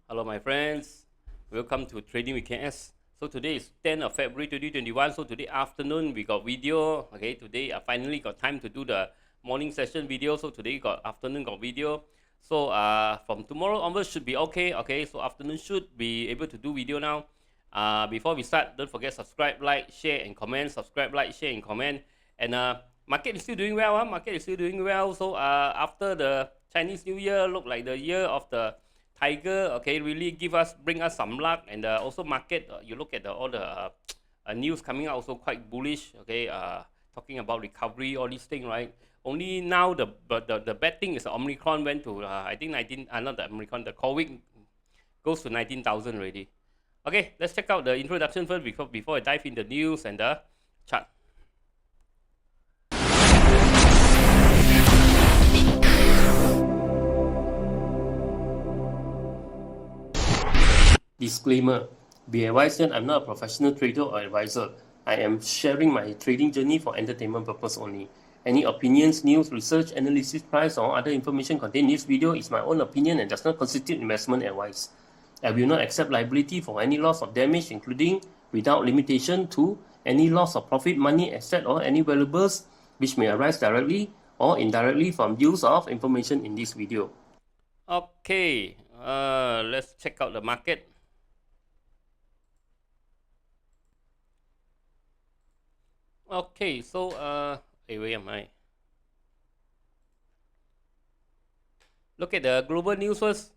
Hello my friends, welcome to Trading with KS. So today is 10th of February 2021. So today afternoon we got video. Okay, today I finally got time to do the morning session video. So today got afternoon got video. So from tomorrow onwards should be okay. Okay, so afternoon should be able to do video now. Before we start, don't forget subscribe, like, share and comment. Subscribe, like, share and comment. And market is still doing well. Market is still doing well. So after the Chinese New Year, look like the year of the tiger, okay, really bring us some luck. And also market, you look at all the news coming out, also quite bullish, okay, talking about recovery, all these things, right? Only now the bad thing is the Omicron went to I think 19, not the Omicron, the COVID goes to 19,000 already. Okay, let's check out the introduction first before I dive in the news and the chart. Disclaimer: be advised that I'm not a professional trader or advisor. I am sharing my trading journey for entertainment purpose only. Any opinions, news, research, analysis, price, or other information contained in this video is my own opinion and does not constitute investment advice. I will not accept liability for any loss or damage, including, without limitation to, any loss of profit, money, asset, or any valuables which may arise directly or indirectly from use of information in this video. Okay, let's check out the market. Okay, so where am I? Look at the global news first.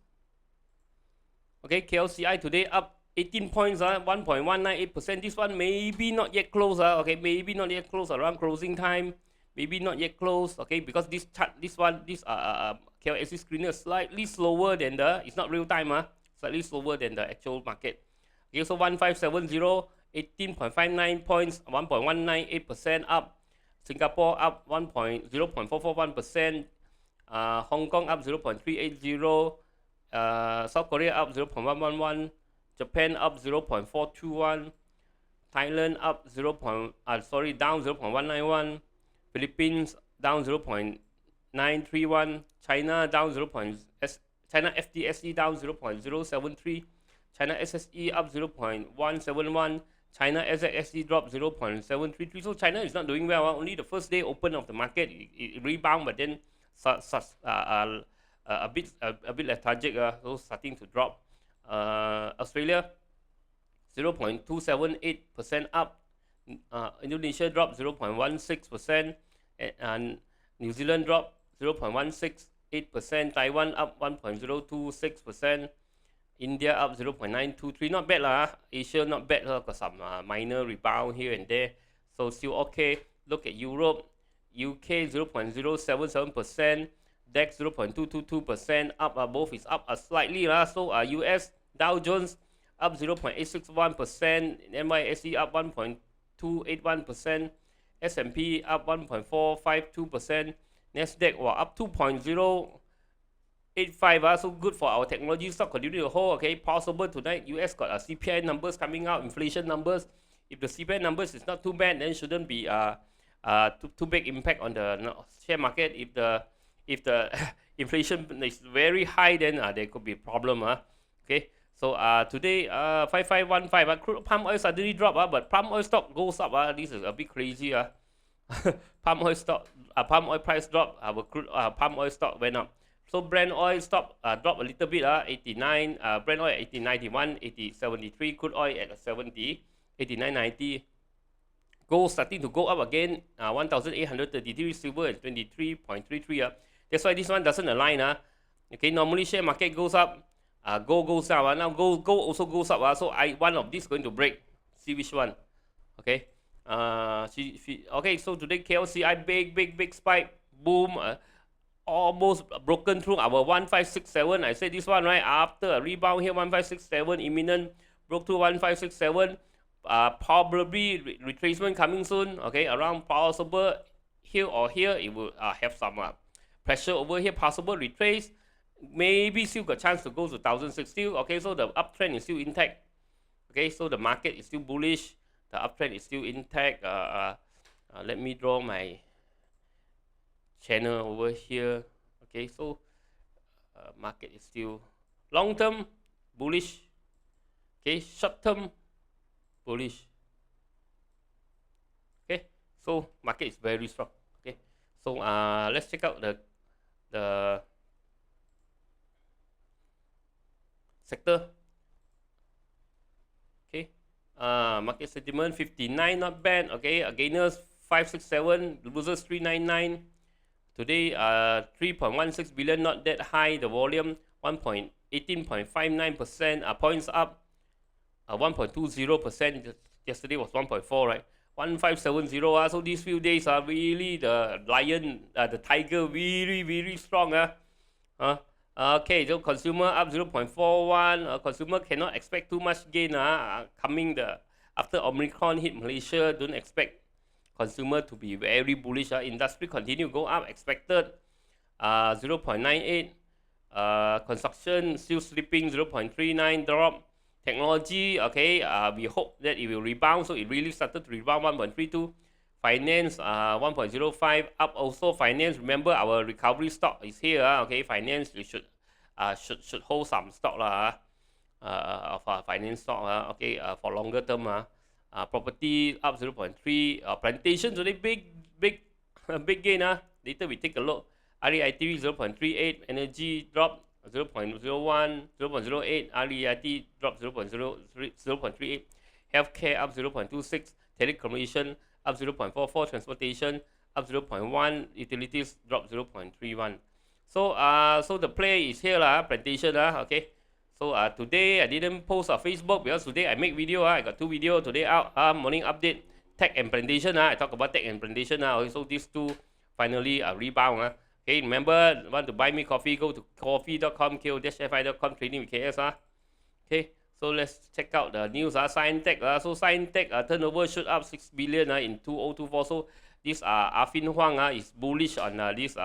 Okay, KLCI today up 18 points, 1.198%. This one maybe not yet close, okay, maybe not yet close around closing time, maybe not yet close, okay, because this chart, this KLSE screener is slightly slower than it's not real time, slightly slower than the actual market. Okay, so 1570, 18.59 points, 1.198% up. Singapore up 0.441%. Hong Kong up 0.380. South Korea up 0.111. Japan up 0.421. Thailand up down 0.191. Philippines down 0.931. China down China FTSE down 0.073. China SSE up 0.171. China SXSE dropped 0.733. So China is not doing well. Only the first day open of the market it rebound, but then a bit lethargic. So starting to drop. Australia 0.278% up. Indonesia dropped 0.16%, and New Zealand dropped 0.168%. Taiwan up 1.026%. India up 0.923. Not bad lah. Asia not bad. Got some minor rebound here and there. So still okay. Look at Europe. UK 0.077%. DAX 0.222%. Up. Both is up slightly lah. So US Dow Jones up 0.861%. NYSE up 1.281%. S&P up 1.452%. Nasdaq up 2.085. So good for our technology stock, continue to hold. Okay, possible tonight US got CPI numbers coming out, inflation numbers. If the CPI numbers is not too bad, then shouldn't be too big impact on the share market. If the inflation is very high, then there could be a problem. Okay, so today 5515, crude palm oil suddenly drop, but palm oil stock goes up. This is a bit crazy. Palm oil price dropped. Our crude palm oil stock went up. So Brent oil dropped a little bit, 89. Brent oil at 80.91, 80.73. Crude oil at 70, 89.90. Gold starting to go up again, 1,833. Silver at 23.33. That's why this one doesn't align. Okay, normally share market goes up, gold goes up. Now gold also goes up. So one of these going to break. See which one. Okay. Okay, so today KLCI big spike, boom. Almost broken through our 1567. I said this one, right? After a rebound here, 1567 imminent, broke through 1567. Probably retracement coming soon. Okay, around possible here or here, it will have some pressure over here. Possible retrace. Maybe still got chance to go to 1006 still. Okay, so the uptrend is still intact. Okay, so the market is still bullish. The uptrend is still intact. Let me draw my channel over here. Okay, so market is still long term bullish. Okay, short term bullish. Okay, so market is very strong. Okay, so let's check out the sector. Okay, market sentiment 59, not bad. Okay, gainers 567, losers 399. Today, 3.16 billion, not that high. The volume 18.59%. Points up 1.20%. Yesterday was 1.4, right? 1570. So these few days are really the lion, the tiger, really strong. Okay, so consumer up 0.41. Consumer cannot expect too much gain. Coming after Omicron hit Malaysia, don't expect consumer to be very bullish. Industry continue go up, expected 0.98. Construction still slipping, 0.39 drop. Technology, okay, we hope that it will rebound, so it really started to rebound, 1.32. Finance, 1.05 up also. Finance, remember our recovery stock is here. Okay, finance, you should hold some stock of finance stock. Okay, for longer term. Property up 0.3. Plantation today big gain. Later we take a look. REIT 0.38. Energy drop 0.01, 0.08. REIT drop 0.38. Healthcare up 0.26. Telecommunication up 0.44. Transportation up 0.1. Utilities drop 0.31. So so the play is here plantation. Okay. So today I didn't post on Facebook because today I make video. I got 2 videos today out. Morning update, tech and plantation. I talk about tech and plantation. Also these two finally rebound. Okay, remember, want to buy me coffee, go to coffee.com, ko-fi.com, trading with KS. Okay, so let's check out the news. Scientech. So Scientech turnover shoot up 6 billion in 2024. So this Afin Huang is bullish on this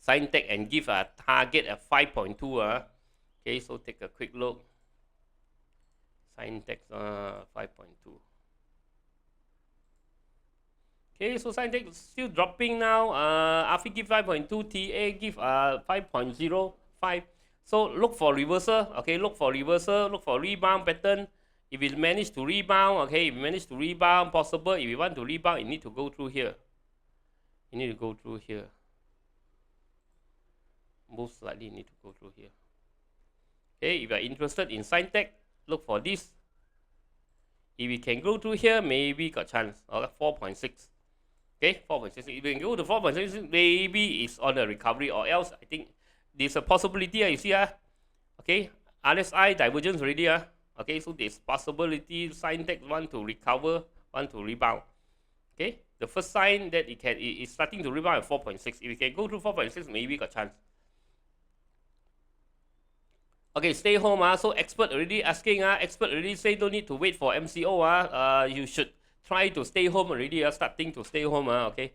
Scientech and give a target at 5.2. Okay, so take a quick look. Scientech 5.2. Okay, so Scientech still dropping now. AFI give 5.2, TA give 5.05. So look for reversal. Okay, look for reversal, look for rebound pattern. If it manage to rebound, okay, if it manage to rebound, possible. If you want to rebound, you need to go through here. You need to go through here. Most likely you need to go through here. Okay, if you are interested in Scientech, look for this. If we can go through here, maybe got chance. 4.6. Okay, 4.6. If we can go to 4.6, maybe it's on a recovery, or else I think there's a possibility. You see, okay, RSI divergence already. Okay, so there's possibility Scientech want to recover, want to rebound. Okay, the first sign that it's starting to rebound at 4.6. If we can go through 4.6, maybe got chance. Okay, stay home. So expert already asking. Expert already say don't need to wait for MCO. You should try to stay home already. Starting to stay home. Okay,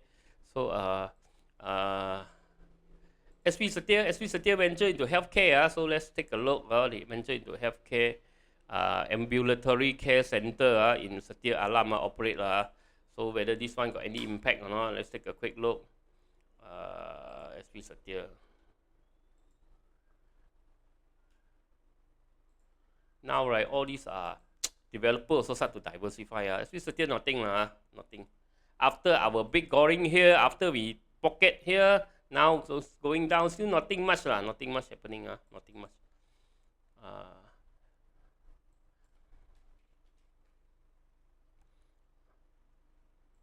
so SPSETIA venture into healthcare. So let's take a look. They venture into healthcare, ambulatory care center in Setia Alam operate. So whether this one got any impact or not, let's take a quick look. SPSETIA. Now, right, all these developers also start to diversify. SPSETIA nothing. Nothing. After our big goring here, after we pocket here, now so going down, still nothing much. Nothing much happening. Nothing much.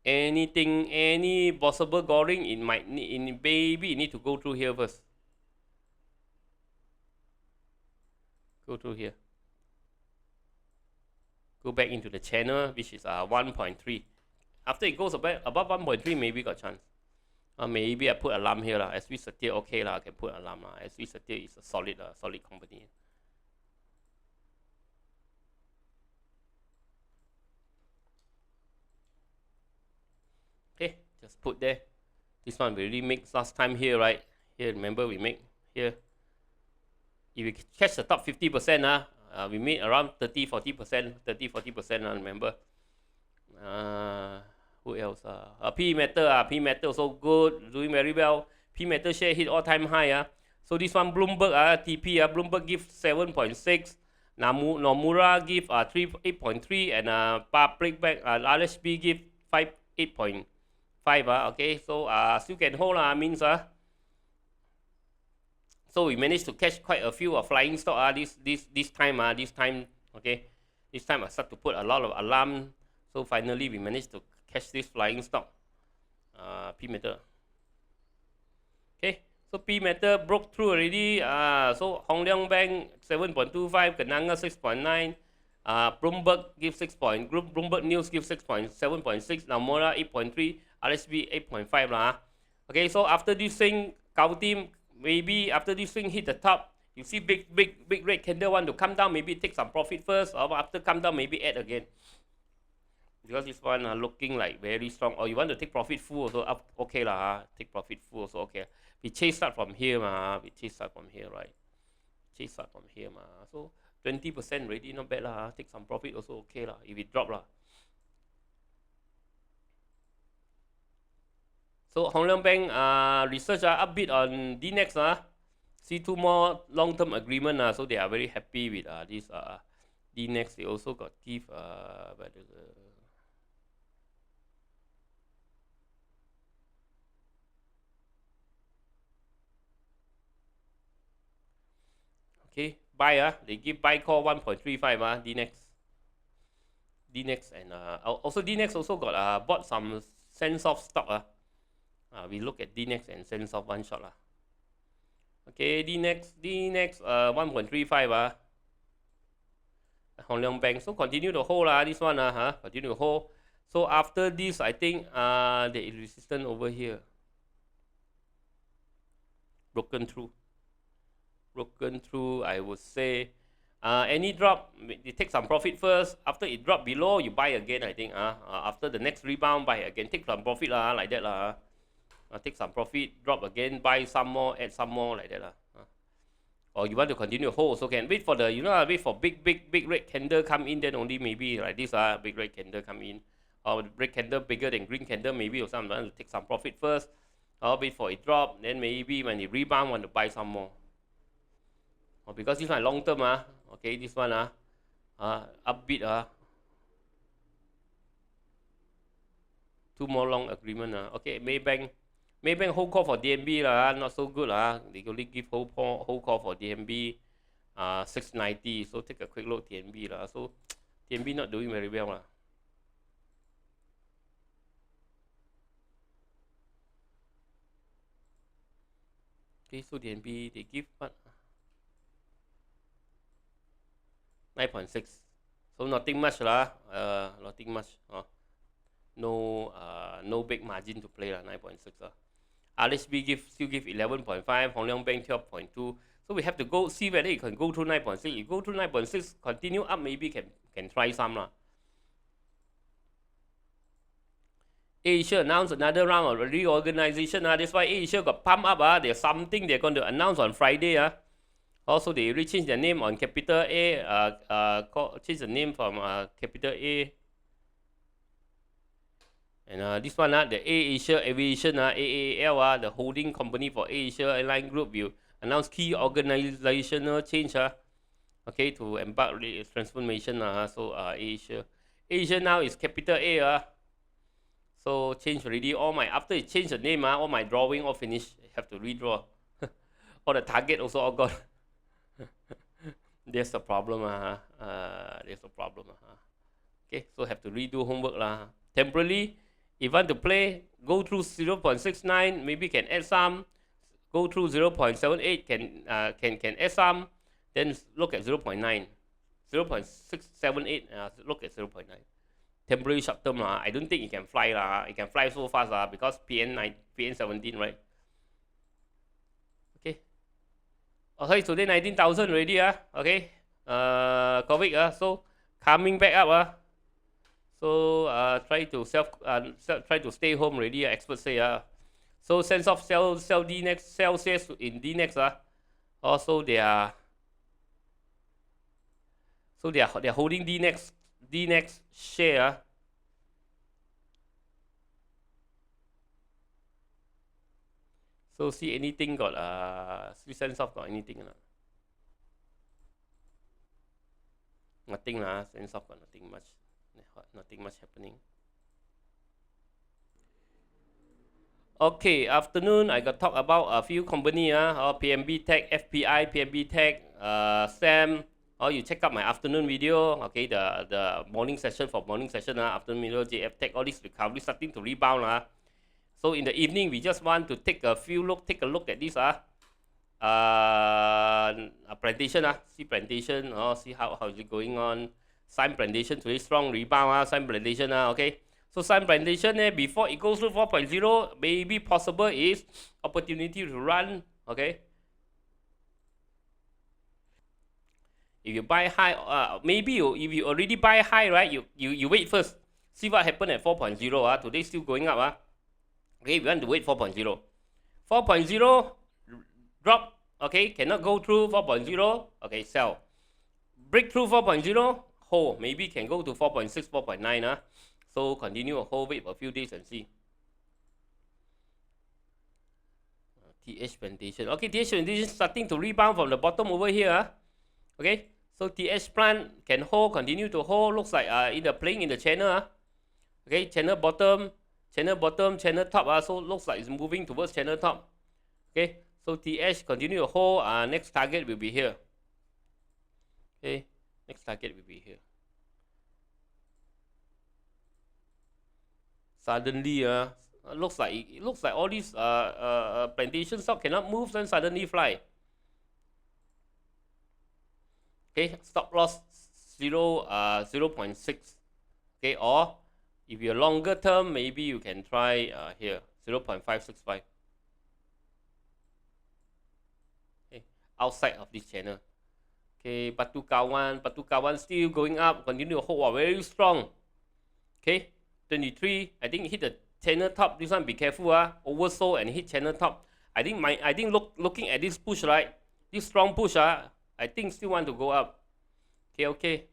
Anything, any possible goring, it might need, maybe need to go through here first. Go through here. Go back into the channel, which is 1.3. After it goes above 1.3, maybe got chance. Maybe I put alarm here. SPSETIA, okay, I can put alarm. SPSETIA is a solid company. Okay, just put there. This one we really make last time here, right? Here, remember we make here. If we catch the top 50%, we made around 30-40%, remember. Who else? PMETAL, PMETAL also good, doing very well. PMETAL share hit all-time high. So this one Bloomberg TP Bloomberg give 7.6, Nomura give 8.3, and Public Bank RSB give 8.5 okay. So still can hold means so we managed to catch quite a few flying stock this time okay. This time I start to put a lot of alarm. So finally we managed to catch this flying stock. PMETAL. Okay, so PMETAL broke through already. So Hong Leong Bank 7.25, Kenanga 6.9, Bloomberg give 6 point, Bloomberg News give 7.6, Nomura 8.3, RSB 8.5 lah. Okay, so after this thing, counting, maybe after this thing hit the top, you see big red candle want to come down, maybe take some profit first, or after come down, maybe add again. Because this one looking like very strong. Or you want to take profit full also up, okay lah. Take profit full also okay. We chase start from here we chase start from here, right? Chase start from here So 20% already not bad lah. Take some profit also okay lah. If it drop lah. So Hong Leong Bank research upbeat on DNEX See 2 more long-term agreement so they are very happy with this DNEX. They also got give okay, buy they give buy call 1.35 DNEX and also DNEX also got bought some Sensoft stock we look at DNEX and Sensoft one shot okay. DNEX 1.35 Hong Leong Bank, so continue to hold this one continue to hold. So after this I think there is resistance over here, broken through, I would say. Any drop, you take some profit first. After it drop below, you buy again, I think. After the next rebound, buy again. Take some profit like that. Take some profit, drop again, buy some more, add some more like that. Or you want to continue to hold also can. Wait for the, wait for big red candle come in, then only maybe like this, big red candle come in. Or red candle bigger than green candle, maybe, or something. Want to take some profit first. Or wait for it drop, then maybe when it rebound, want to buy some more. Because this one long term okay, this one upbeat 2 more long agreement okay. Maybank whole call for DNB not so good they only give whole call for DNB 690. So take a quick look DNB so DNB not doing very well okay. So DNB they give what 9.6, so nothing much nothing much no big margin to play 9.6 RSB still give 11.5, Hong Leong Bank 12.2. So we have to go see whether it can go through 9.6. You go through 9.6, continue up, maybe can try some Asia announced another round of reorganization that's why Asia got pumped up there's something they're going to announce on Friday Also, they changed their name on capital A, change the name from capital A. And this one, the AirAsia Aviation, AAL, the holding company for AirAsia Airline Group, will announce key organizational change, okay, to embark the transformation. So AirAsia now is capital A. So change already. After it changed the name, all my drawing all finished. I have to redraw. All the target also all gone. There's a problem. There's a problem. Okay, so have to redo homework temporarily. If you want to play, go through 0.69, maybe can add some. Go through 0.78, can add some. Then look at 0.9, 0.678. Look at 0.9. Temporary short term I don't think it can fly It can fly so fast because PN17, right? Okay, today 19,000 already okay. COVID so coming back up so try to stay home already. Experts say so sense of sell DNEX, sell shares in DNEX also they are they're holding DNEX share So see anything got see Sensoft got anything or not? Nothing lah. Sensoft got nothing much. Nothing much happening. Okay, afternoon I got talk about a few company PMB Tech, FPI, PMB Tech, SAM. You check out my afternoon video. Okay, the morning session for morning session afternoon video, JF Tech, all this recovery starting to rebound So in the evening we just want to take a look at this plantation see plantation see how is it going on. SIMB plantation today strong rebound SIMB plantation okay. So SIMB plantation before it goes to 4.0, maybe possible is opportunity to run. Okay. If you buy high, maybe if you already buy high, right? You wait first, see what happened at 4.0. Today still going up. Okay, we want to wait 4.0. 4.0 drop. Okay, cannot go through 4.0. Okay, sell. Breakthrough 4.0, hold. Maybe can go to 4.6, 4.9. So continue a hold, wait for a few days and see. TH plantation. Okay, TH plantation starting to rebound from the bottom over here. Okay, so TH plant can hold, continue to hold. Looks like either playing in the channel. Okay, channel bottom, channel top. So looks like it's moving towards channel top. Okay, so TH continue to hold. Next target will be here. Okay, next target will be here. Suddenly, looks like all these plantation stock cannot move, then suddenly fly. Okay, stop loss 0.6. Okay, or if you're longer term, maybe you can try here 0.565. Okay, outside of this channel. Okay, Batu Kawan still going up, continue to hold, very strong. Okay, 23. I think hit the channel top. This one be careful oversold and hit channel top. I think looking at this push, right? This strong push I think still want to go up. Okay,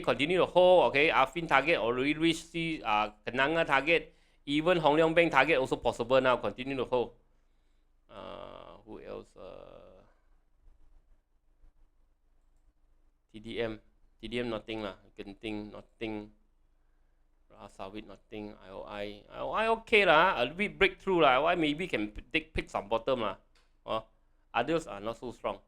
continue to hold. Okay, Affin target already reached. See Kenanga target, even Hong Leong Bank target also possible now. Continue to hold. Who else? TDM nothing lah. Genting nothing. Sawit nothing. IOI okay lah. A bit breakthrough lah. IOI maybe can pick some bottom lah. Others are not so strong.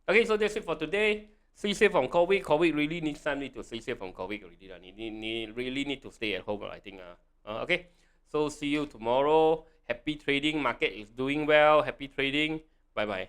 Okay, so that's it for today. Stay safe from COVID. COVID really needs time to stay safe from COVID already. Really need to stay at home, I think. Okay, so see you tomorrow. Happy trading. Market is doing well. Happy trading. Bye bye.